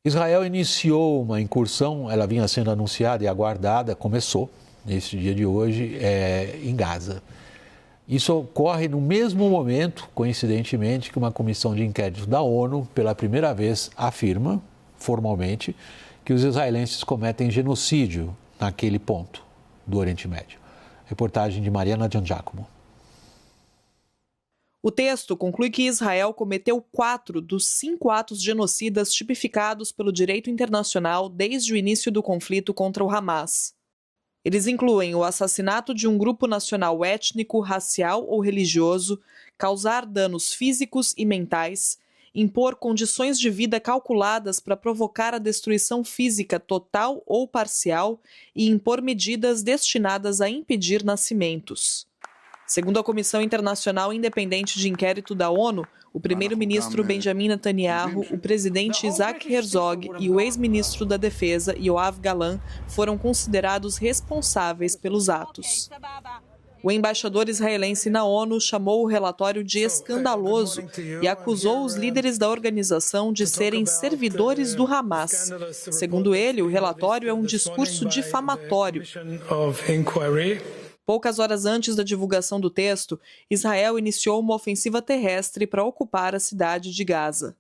Israel iniciou uma incursão, ela vinha sendo anunciada e aguardada, começou nesse dia de hoje, em Gaza. Isso ocorre no mesmo momento, coincidentemente, que uma comissão de inquérito da ONU, pela primeira vez, afirma, formalmente, que os israelenses cometem genocídio naquele ponto do Oriente Médio. Reportagem de Mariana Giangiacomo. O texto conclui que Israel cometeu 4 dos 5 atos genocidas tipificados pelo direito internacional desde o início do conflito contra o Hamas. Eles incluem o assassinato de um grupo nacional étnico, racial ou religioso, causar danos físicos e mentais, impor condições de vida calculadas para provocar a destruição física total ou parcial e impor medidas destinadas a impedir nascimentos. Segundo a Comissão Internacional Independente de Inquérito da ONU, o primeiro-ministro Benjamin Netanyahu, o presidente Isaac Herzog e o ex-ministro da Defesa, Yoav Gallant, foram considerados responsáveis pelos atos. O embaixador israelense na ONU chamou o relatório de escandaloso e acusou os líderes da organização de serem servidores do Hamas. Segundo ele, o relatório é um discurso difamatório. Poucas horas antes da divulgação do texto, Israel iniciou uma ofensiva terrestre para ocupar a cidade de Gaza.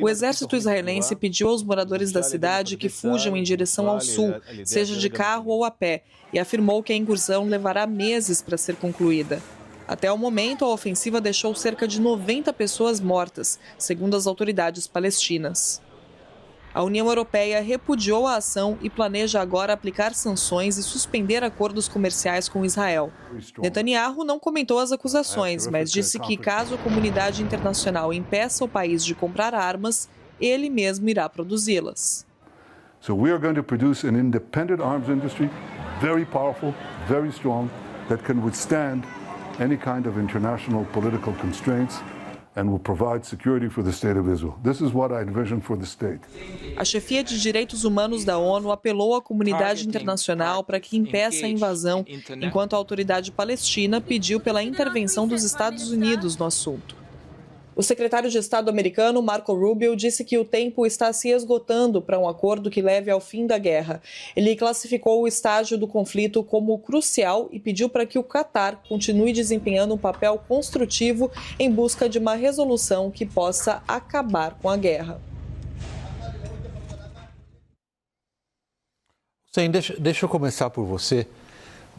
O exército israelense pediu aos moradores da cidade que fujam em direção ao sul, seja de carro ou a pé, e afirmou que a incursão levará meses para ser concluída. Até o momento, a ofensiva deixou cerca de 90 pessoas mortas, segundo as autoridades palestinas. A União Europeia repudiou a ação e planeja agora aplicar sanções e suspender acordos comerciais com Israel. Netanyahu não comentou as acusações, mas disse que, caso a comunidade internacional impeça o país de comprar armas, ele mesmo irá produzi-las. So we are going to produce an independent arms industry, very powerful, very strong, that can withstand any kind of international political constraints and will provide security for the state of Israel. This is what I envision for the state. A chefia de direitos humanos da ONU apelou à comunidade internacional para que impeça a invasão, enquanto a autoridade palestina pediu pela intervenção dos Estados Unidos no assunto. O secretário de Estado americano, Marco Rubio, disse que o tempo está se esgotando para um acordo que leve ao fim da guerra. Ele classificou o estágio do conflito como crucial e pediu para que o Catar continue desempenhando um papel construtivo em busca de uma resolução que possa acabar com a guerra. Sim, deixa eu começar por você.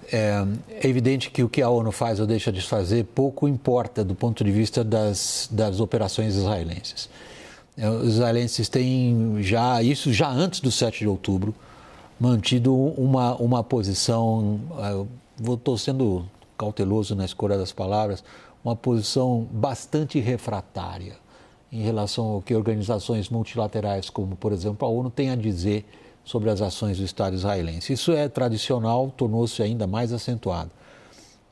É evidente que o que a ONU faz ou deixa de fazer pouco importa do ponto de vista das operações israelenses. Os israelenses têm isso já antes do 7 de outubro, mantido uma posição, estou sendo cauteloso na escolha das palavras, uma posição bastante refratária em relação ao que organizações multilaterais, como por exemplo a ONU, têm a dizer sobre as ações do Estado israelense. Isso é tradicional, tornou-se ainda mais acentuado.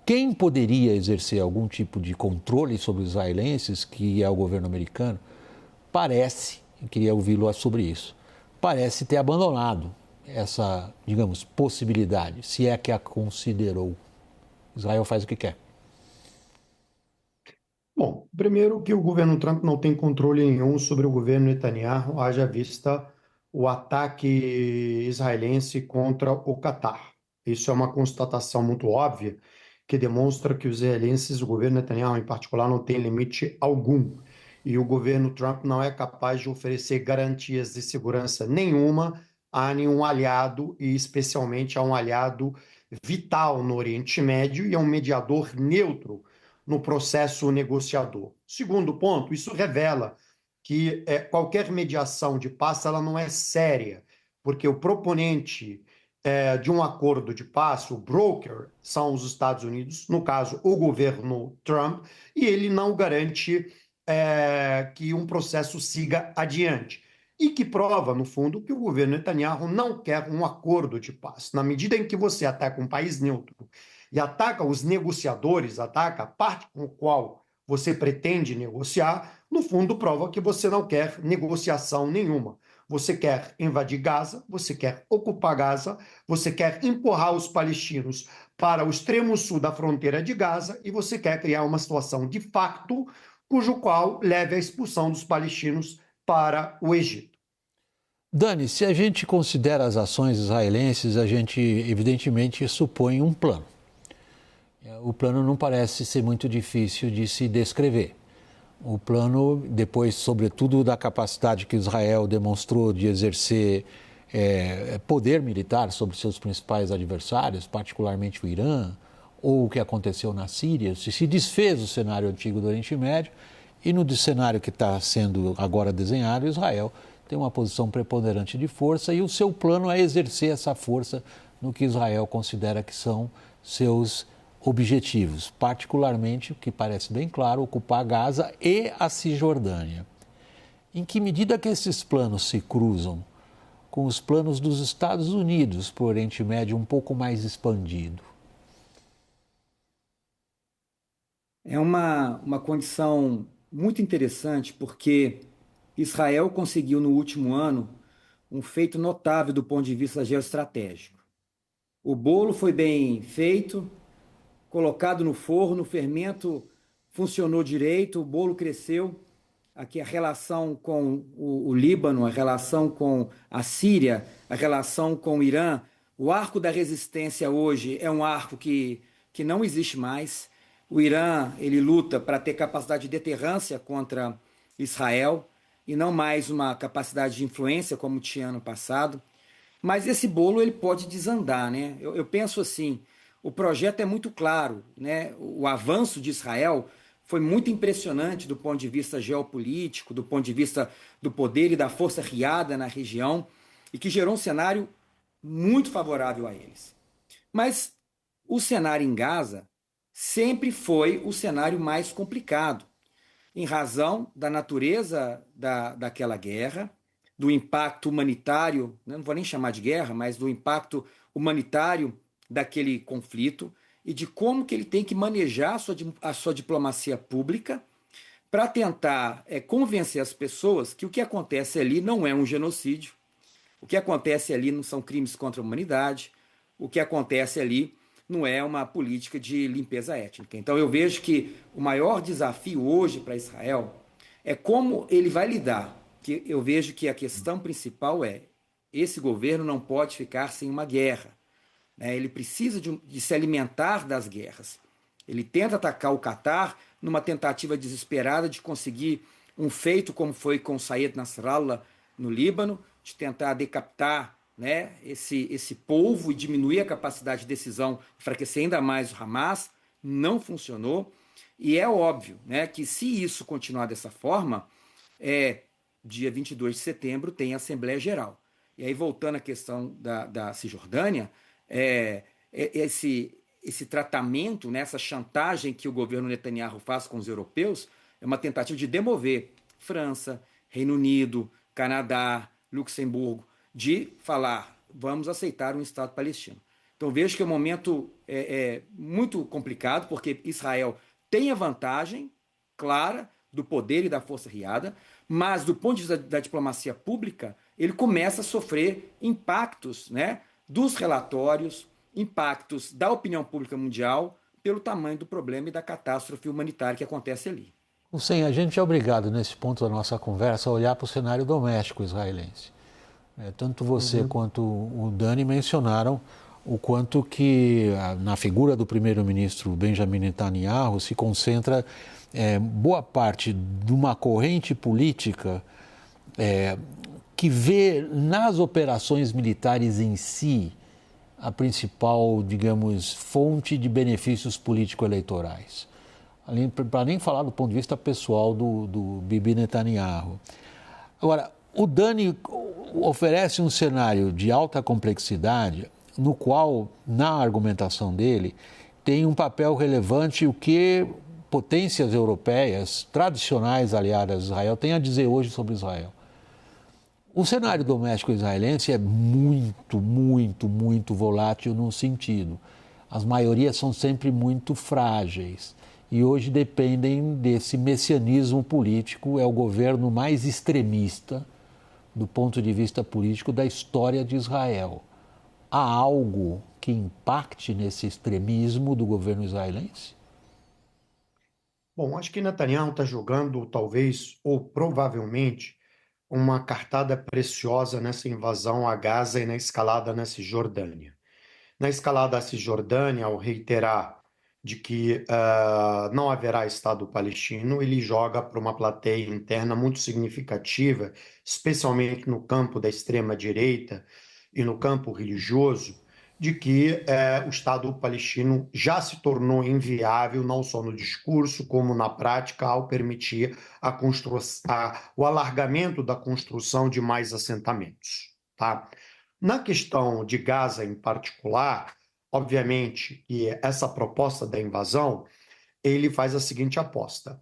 Quem poderia exercer algum tipo de controle sobre os israelenses, que é o governo americano, parece, eu queria ouvi-lo sobre isso, parece ter abandonado essa, digamos, possibilidade, se é que a considerou. Israel faz o que quer. Bom, primeiro que o governo Trump não tem controle nenhum sobre o governo Netanyahu, haja vista o ataque israelense contra o Catar. Isso é uma constatação muito óbvia que demonstra que os israelenses, o governo Netanyahu em particular, não tem limite algum. E o governo Trump não é capaz de oferecer garantias de segurança nenhuma a nenhum aliado, e especialmente a um aliado vital no Oriente Médio e a um mediador neutro no processo negociador. Segundo ponto, isso revela que qualquer mediação de paz ela não é séria, porque o proponente de um acordo de paz, o broker, são os Estados Unidos, no caso, o governo Trump, e ele não garante que um processo siga adiante. E que prova, no fundo, que o governo Netanyahu não quer um acordo de paz. Na medida em que você ataca um país neutro e ataca os negociadores, ataca a parte com a qual você pretende negociar, no fundo prova que você não quer negociação nenhuma. Você quer invadir Gaza, você quer ocupar Gaza, você quer empurrar os palestinos para o extremo sul da fronteira de Gaza e você quer criar uma situação de facto, cujo qual leve à expulsão dos palestinos para o Egito. Dani, se a gente considera as ações israelenses, a gente evidentemente supõe um plano. O plano não parece ser muito difícil de se descrever. O plano, depois, sobretudo, da capacidade que Israel demonstrou de exercer poder militar sobre seus principais adversários, particularmente o Irã, ou o que aconteceu na Síria, se desfez o cenário antigo do Oriente Médio e no cenário que está sendo agora desenhado, Israel tem uma posição preponderante de força e o seu plano é exercer essa força no que Israel considera que são seus objetivos, particularmente, o que parece bem claro, ocupar Gaza e a Cisjordânia. Em que medida que esses planos se cruzam com os planos dos Estados Unidos para o Oriente Médio um pouco mais expandido? É uma condição muito interessante, porque Israel conseguiu no último ano um feito notável do ponto de vista geoestratégico. O bolo foi bem feito, colocado no forno, o fermento funcionou direito, o bolo cresceu. Aqui a relação com o Líbano, a relação com a Síria, a relação com o Irã. O arco da resistência hoje é um arco que não existe mais. O Irã, ele luta para ter capacidade de deterrência contra Israel e não mais uma capacidade de influência como tinha ano passado. Mas esse bolo ele pode desandar, né? Eu penso assim, o projeto é muito claro, né? O avanço de Israel foi muito impressionante do ponto de vista geopolítico, do ponto de vista do poder e da força riada na região, e que gerou um cenário muito favorável a eles. Mas o cenário em Gaza sempre foi o cenário mais complicado, em razão da natureza daquela guerra, do impacto humanitário, não vou nem chamar de guerra, mas do impacto humanitário daquele conflito e de como que ele tem que manejar a sua diplomacia pública para tentar convencer as pessoas que o que acontece ali não é um genocídio, o que acontece ali não são crimes contra a humanidade, o que acontece ali não é uma política de limpeza étnica. Então eu vejo que o maior desafio hoje para Israel é como ele vai lidar. Que eu vejo que a questão principal é esse governo não pode ficar sem uma guerra. Ele precisa de se alimentar das guerras. Ele tenta atacar o Catar numa tentativa desesperada de conseguir um feito como foi com Sayed Nasrallah no Líbano, de tentar decapitar, né, esse povo e diminuir a capacidade de decisão, enfraquecer ainda mais o Hamas. Não funcionou. E é óbvio, né, que se isso continuar dessa forma, dia 22 de setembro tem a Assembleia Geral. E aí, voltando à questão da Cisjordânia, esse tratamento, né, essa chantagem que o governo Netanyahu faz com os europeus é uma tentativa de demover França, Reino Unido, Canadá, Luxemburgo, de falar, vamos aceitar um Estado palestino. Então vejo que é um momento muito complicado, porque Israel tem a vantagem clara do poder e da força riada, mas do ponto de vista da diplomacia pública, ele começa a sofrer impactos, né, dos relatórios, impactos da opinião pública mundial pelo tamanho do problema e da catástrofe humanitária que acontece ali. Hussein, a gente é obrigado, nesse ponto da nossa conversa, a olhar para o cenário doméstico israelense. Tanto você quanto o Dani mencionaram o quanto que na figura do primeiro-ministro Benjamin Netanyahu se concentra boa parte de uma corrente política que vê nas operações militares em si a principal, digamos, fonte de benefícios político-eleitorais. Para nem falar do ponto de vista pessoal do Bibi Netanyahu. Agora, o Dani oferece um cenário de alta complexidade no qual, na argumentação dele, tem um papel relevante o que potências europeias tradicionais aliadas a Israel têm a dizer hoje sobre Israel. O cenário doméstico israelense é muito, muito, muito volátil num sentido. As maiorias são sempre muito frágeis e hoje dependem desse messianismo político, é o governo mais extremista do ponto de vista político da história de Israel. Há algo que impacte nesse extremismo do governo israelense? Bom, acho que Netanyahu está jogando, talvez, ou provavelmente, uma cartada preciosa nessa invasão a Gaza e na escalada na Cisjordânia. Na escalada à Cisjordânia, ao reiterar de que não haverá Estado palestino, ele joga para uma plateia interna muito significativa, especialmente no campo da extrema-direita e no campo religioso, de que o Estado palestino já se tornou inviável, não só no discurso, como na prática, ao permitir o alargamento da construção de mais assentamentos. Tá? Na questão de Gaza em particular, obviamente, que essa proposta da invasão, ele faz a seguinte aposta.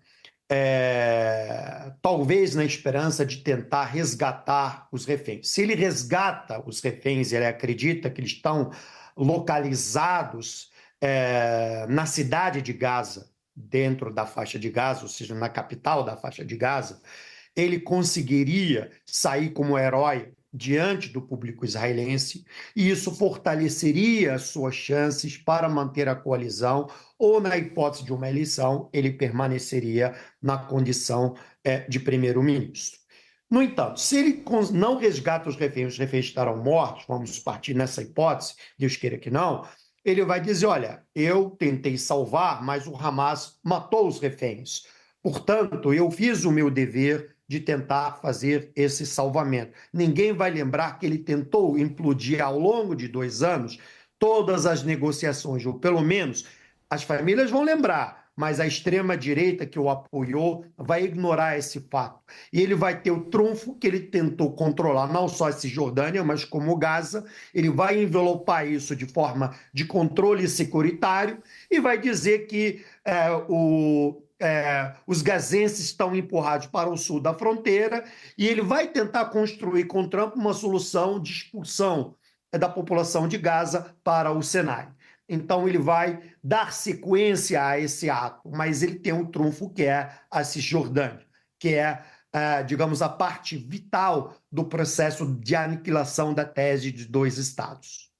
Talvez na esperança de tentar resgatar os reféns. Se ele resgata os reféns, ele acredita que eles estão localizados na cidade de Gaza, dentro da faixa de Gaza, ou seja, na capital da faixa de Gaza, ele conseguiria sair como herói diante do público israelense, e isso fortaleceria suas chances para manter a coalizão, ou, na hipótese de uma eleição, ele permaneceria na condição de primeiro-ministro. No entanto, se ele não resgata os reféns estarão mortos, vamos partir nessa hipótese, Deus queira que não, ele vai dizer, olha, eu tentei salvar, mas o Hamas matou os reféns. Portanto, eu fiz o meu dever de tentar fazer esse salvamento. Ninguém vai lembrar que ele tentou implodir ao longo de 2 anos todas as negociações, ou pelo menos as famílias vão lembrar, mas a extrema-direita que o apoiou vai ignorar esse fato. E ele vai ter o trunfo que ele tentou controlar não só a Cisjordânia, mas como Gaza. Ele vai envelopar isso de forma de controle securitário e vai dizer que os gazenses estão empurrados para o sul da fronteira e ele vai tentar construir com Trump uma solução de expulsão da população de Gaza para o Sinai. Então ele vai dar sequência a esse ato, mas ele tem um trunfo que é a Cisjordânia, que é, digamos, a parte vital do processo de aniquilação da tese de 2 estados.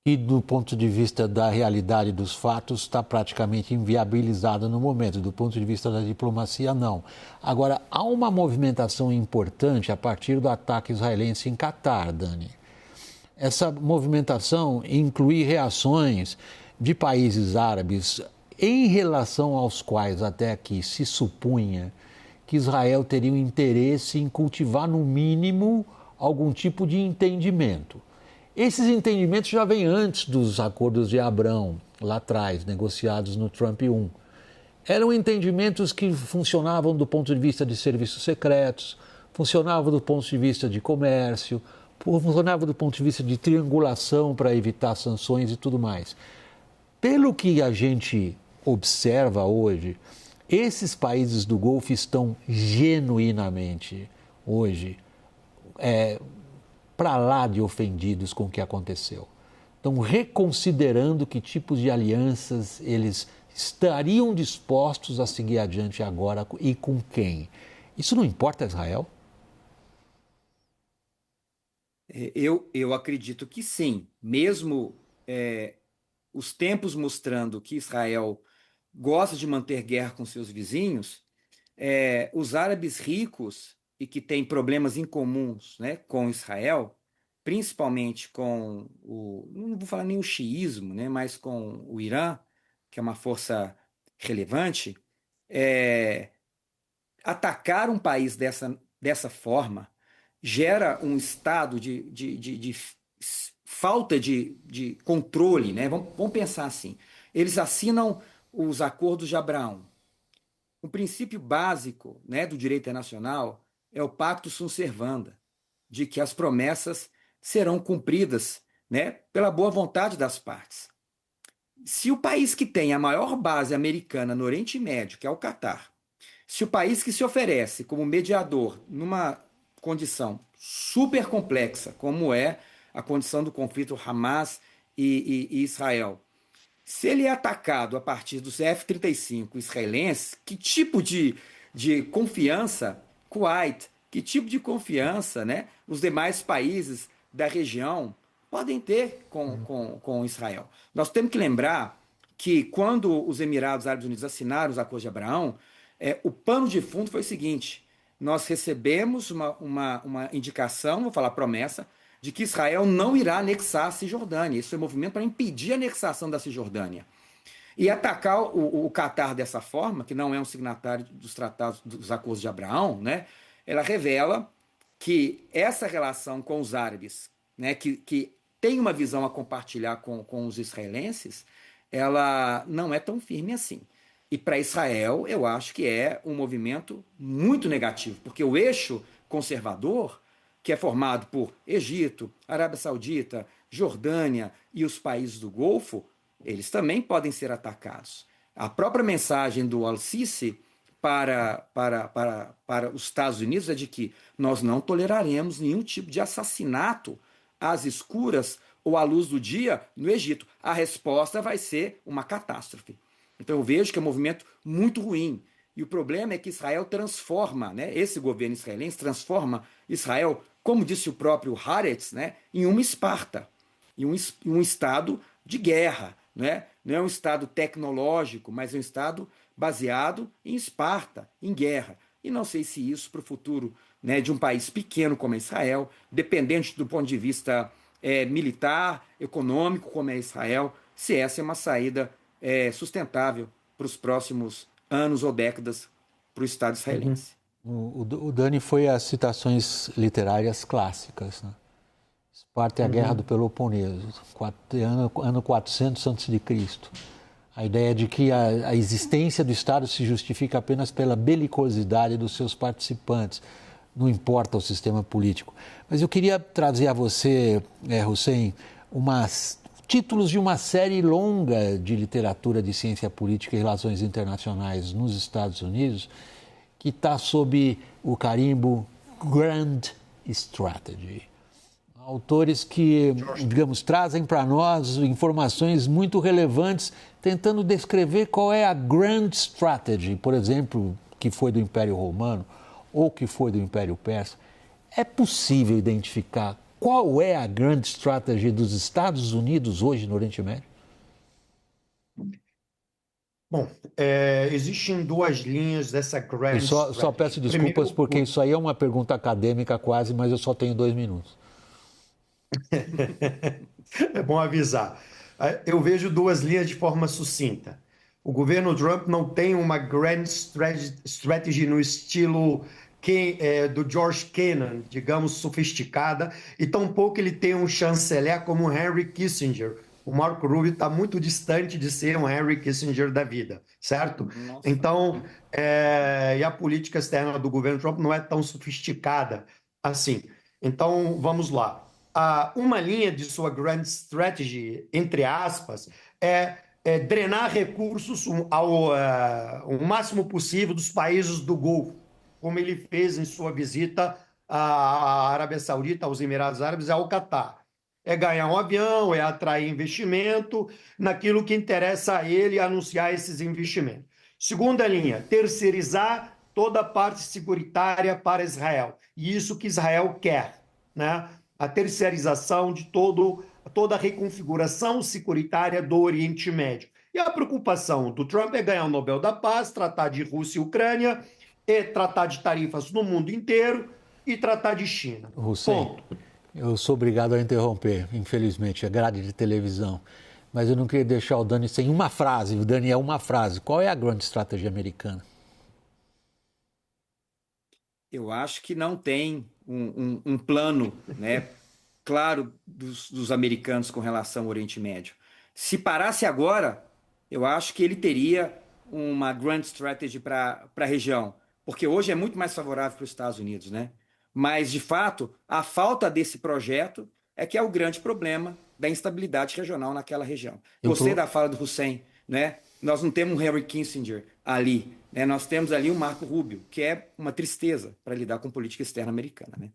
E do ponto de vista da realidade dos fatos, está praticamente inviabilizada no momento. Do ponto de vista da diplomacia, não. Agora, há uma movimentação importante a partir do ataque israelense em Catar, Dani. Essa movimentação inclui reações de países árabes em relação aos quais até aqui se supunha que Israel teria um interesse em cultivar, no mínimo, algum tipo de entendimento. Esses entendimentos já vêm antes dos acordos de Abrão, lá atrás, negociados no Trump 1. Eram entendimentos que funcionavam do ponto de vista de serviços secretos, funcionavam do ponto de vista de comércio, funcionavam do ponto de vista de triangulação para evitar sanções e tudo mais. Pelo que a gente observa hoje, esses países do Golfo estão genuinamente, hoje, para lá de ofendidos com o que aconteceu. Estão reconsiderando que tipos de alianças eles estariam dispostos a seguir adiante agora e com quem. Isso não importa a Israel? Eu acredito que sim. Mesmo os tempos mostrando que Israel gosta de manter guerra com seus vizinhos, os árabes ricos e que têm problemas incomuns, né, com Israel, principalmente com não vou falar nem o xiismo, né, mas com o Irã, que é uma força relevante, atacar um país dessa forma gera um estado de falta de controle, né? Vamos pensar assim. Eles assinam os acordos de Abraão. O princípio básico, né, do direito internacional é o pacto sunt servanda, de que as promessas serão cumpridas, né, pela boa vontade das partes. Se o país que tem a maior base americana no Oriente Médio, que é o Catar, se o país que se oferece como mediador numa condição super complexa, como é a condição do conflito Hamas e Israel, se ele é atacado a partir dos F-35 israelenses, que tipo de confiança Kuwait, que tipo de confiança, né, os demais países da região podem ter com Israel? Nós temos que lembrar que quando os Emirados Árabes Unidos assinaram os acordos de Abraão, o pano de fundo foi o seguinte: nós recebemos uma indicação, vou falar promessa, de que Israel não irá anexar a Cisjordânia. Isso é um movimento para impedir a anexação da Cisjordânia. E atacar o Catar dessa forma, que não é um signatário dos tratados, dos acordos de Abraão, né, ela revela que essa relação com os árabes, né, que tem uma visão a compartilhar com os israelenses, ela não é tão firme assim. E para Israel, eu acho que é um movimento muito negativo, porque o eixo conservador, que é formado por Egito, Arábia Saudita, Jordânia e os países do Golfo, eles também podem ser atacados. A própria mensagem do Al-Sisi para os Estados Unidos é de que nós não toleraremos nenhum tipo de assassinato às escuras ou à luz do dia no Egito. A resposta vai ser uma catástrofe. Então eu vejo que é um movimento muito ruim. E o problema é que Israel transforma, né, esse governo israelense transforma Israel, como disse o próprio Haaretz, né, em uma Esparta, em um estado de guerra. Né? Não é um estado tecnológico, mas é um estado baseado em Esparta, em guerra. E não sei se isso para o futuro, né, de um país pequeno como Israel, dependente do ponto de vista militar, econômico como é Israel, se essa é uma saída sustentável para os próximos anos ou décadas para o Estado israelense. O Dani foi às citações literárias clássicas, né? Esparta é a Guerra do Peloponeso, ano 400 a.C. A ideia de que a existência do Estado se justifica apenas pela belicosidade dos seus participantes, não importa o sistema político. Mas eu queria trazer a você, Hussein, títulos de uma série longa de literatura de ciência política e relações internacionais nos Estados Unidos, que está sob o carimbo Grand Strategy. Autores que, digamos, trazem para nós informações muito relevantes, tentando descrever qual é a Grand Strategy, por exemplo, que foi do Império Romano ou que foi do Império Persa. É possível identificar qual é a Grand Strategy dos Estados Unidos hoje no Oriente Médio? Bom, existem duas linhas dessa Grand Strategy. Só peço desculpas porque isso aí é uma pergunta acadêmica quase, mas eu só tenho 2 minutos. É bom avisar. Eu vejo duas linhas de forma sucinta. O governo Trump não tem uma grand strategy no estilo do George Kennan, digamos, sofisticada, e tampouco ele tem um chanceler como Henry Kissinger. O Marco Rubio está muito distante de ser um Henry Kissinger da vida, certo? Nossa. Então, e a política externa do governo Trump não é tão sofisticada assim. Então, vamos lá. Uma linha de sua grand strategy, entre aspas, é drenar recursos o máximo possível dos países do Golfo, como ele fez em sua visita à Arábia Saudita, aos Emirados Árabes e ao Catar. É ganhar um avião, é atrair investimento naquilo que interessa a ele anunciar esses investimentos. Segunda linha, terceirizar toda a parte securitária para Israel. E isso que Israel quer, né? A terceirização de toda a reconfiguração securitária do Oriente Médio. E a preocupação do Trump é ganhar o Nobel da Paz, tratar de Rússia e Ucrânia, e tratar de tarifas no mundo inteiro e tratar de China. Hussein, eu sou obrigado a interromper, infelizmente, é grade de televisão. Mas eu não queria deixar o Dani sem uma frase. O Dani é uma frase. Qual é a grande estratégia americana? Eu acho que não tem um plano, né, claro dos americanos com relação ao Oriente Médio. Se parasse agora, eu acho que ele teria uma grand strategy para a região, porque hoje é muito mais favorável para os Estados Unidos, né? Mas, de fato, a falta desse projeto é que é o grande problema da instabilidade regional naquela região. Gostei da fala do Hussein, né? Nós não temos um Henry Kissinger ali, né? Nós temos ali um Marco Rubio, que é uma tristeza para lidar com política externa americana, né?